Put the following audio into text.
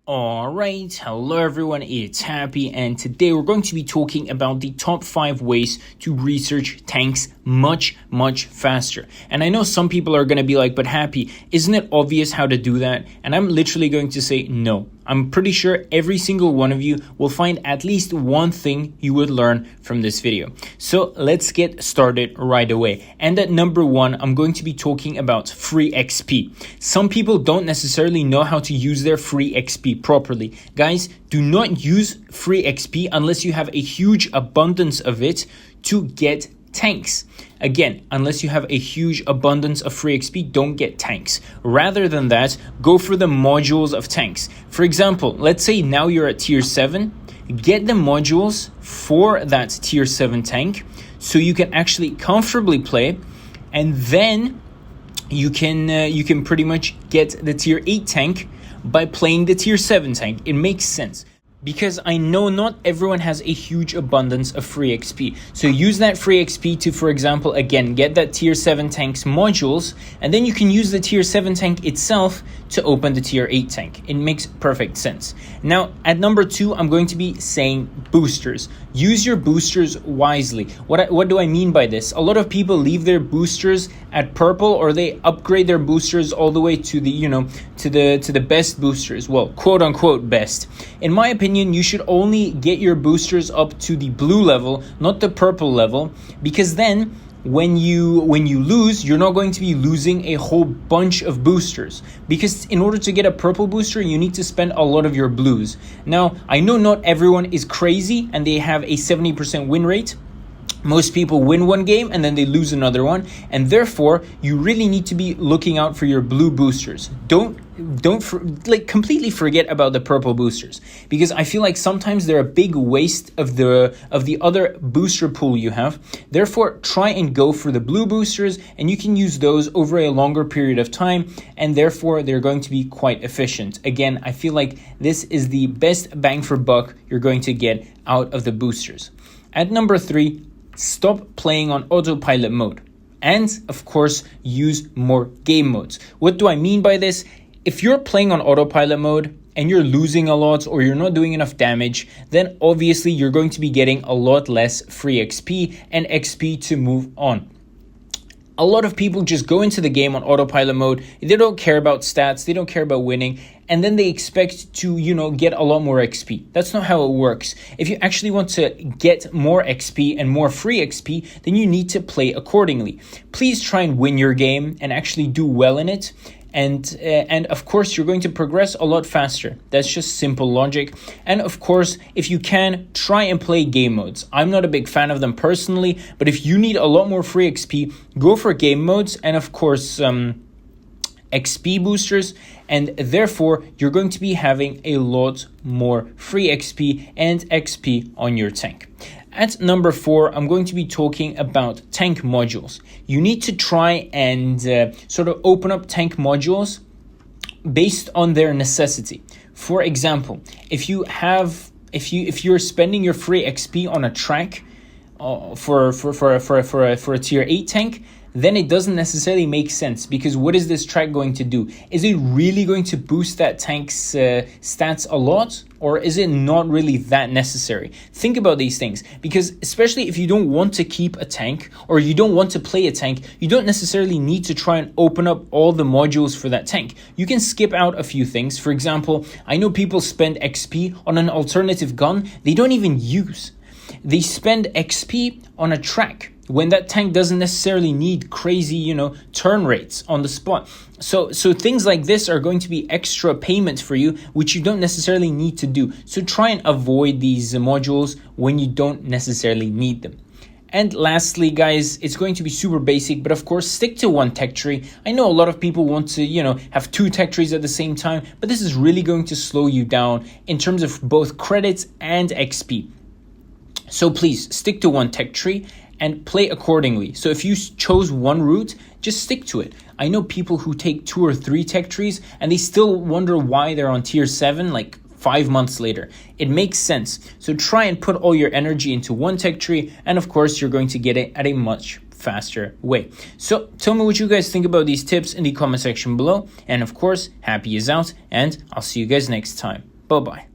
Alright, hello everyone, it's Happy, and today we're going to be talking about the top 5 ways to research tanks much faster. And I know some people are going to be like, but Happy, isn't it obvious how to do that? And I'm literally going to say no. I'm pretty sure every single one of you will find at least one thing you would learn from this video. So let's get started right away. And at number 1, I'm going to be talking about free XP. Some people don't necessarily know how to use their free XP properly. Guys, do not use free XP unless you have a huge abundance of it to get tanks. Again, unless you have a huge abundance of free XP, don't get tanks. Rather than that, go for the modules of tanks. For example, let's say now you're at tier 7, get the modules for that tier 7 tank so you can actually comfortably play, and then you can pretty much get the tier 8 tank by playing the tier 7 tank. It makes sense. Because I know not everyone has a huge abundance of free XP. So use that free XP to, for example, again, get that tier 7 tank's modules, and then you can use the tier 7 tank itself to open the tier 8 tank. It makes perfect sense. Now, at number 2, I'm going to be saying boosters. Use your boosters wisely. What do I mean by this? A lot of people leave their boosters at purple, or they upgrade their boosters all the way to the, to the best boosters. Well, quote unquote best. In my opinion, you should only get your boosters up to the blue level, not the purple level, because then when you lose, you're not going to be losing a whole bunch of boosters, because in order to get a purple booster, you need to spend a lot of your blues. Now, I know not everyone is crazy and they have a 70% win rate. Most people win one game and then they lose another one, and therefore you really need to be looking out for your blue boosters. Don't completely forget about the purple boosters, because I feel like sometimes they're a big waste of the other booster pool you have. Therefore, try and go for the blue boosters, and you can use those over a longer period of time, and therefore they're going to be quite efficient. Again, I feel like this is the best bang for buck you're going to get out of the boosters. At number 3, stop playing on autopilot mode, and of course use more game modes. What do I mean by this? If you're playing on autopilot mode and you're losing a lot, or you're not doing enough damage, then obviously you're going to be getting a lot less free XP and XP to move on. A lot of people just go into the game on autopilot mode. They don't care about stats. They don't care about winning. And then they expect to, get a lot more XP. That's not how it works. If you actually want to get more XP and more free XP, then you need to play accordingly. Please try and win your game and actually do well in it. And of course, you're going to progress a lot faster. That's just simple logic. And of course, if you can, try and play game modes. I'm not a big fan of them personally, but if you need a lot more free XP, go for game modes, and of course, XP boosters, and therefore you're going to be having a lot more free XP and XP on your tank. At number 4, I'm going to be talking about tank modules. You need to try and sort of open up tank modules based on their necessity. For example, if you're spending your free XP on a track for a tier 8 tank, then it doesn't necessarily make sense, because what is this track going to do? Is it really going to boost that tank's stats a lot, or is it not really that necessary? Think about these things, because especially if you don't want to keep a tank, or you don't want to play a tank, you don't necessarily need to try and open up all the modules for that tank. You can skip out a few things. For example, I know people spend XP on an alternative gun they don't even use. They spend XP on a track when that tank doesn't necessarily need crazy, turn rates on the spot. So things like this are going to be extra payments for you, which you don't necessarily need to do. So try and avoid these modules when you don't necessarily need them. And lastly, guys, it's going to be super basic, but of course, stick to one tech tree. I know a lot of people want to, have 2 tech trees at the same time, but this is really going to slow you down in terms of both credits and XP. So please stick to one tech tree and play accordingly. So if you chose one route, just stick to it. I know people who take 2 or 3 tech trees and they still wonder why they're on tier 7 like 5 months later. It makes sense. So try and put all your energy into one tech tree, and of course you're going to get it at a much faster way. So tell me what you guys think about these tips in the comment section below, and of course, Happy is out, and I'll see you guys next time. Bye-bye.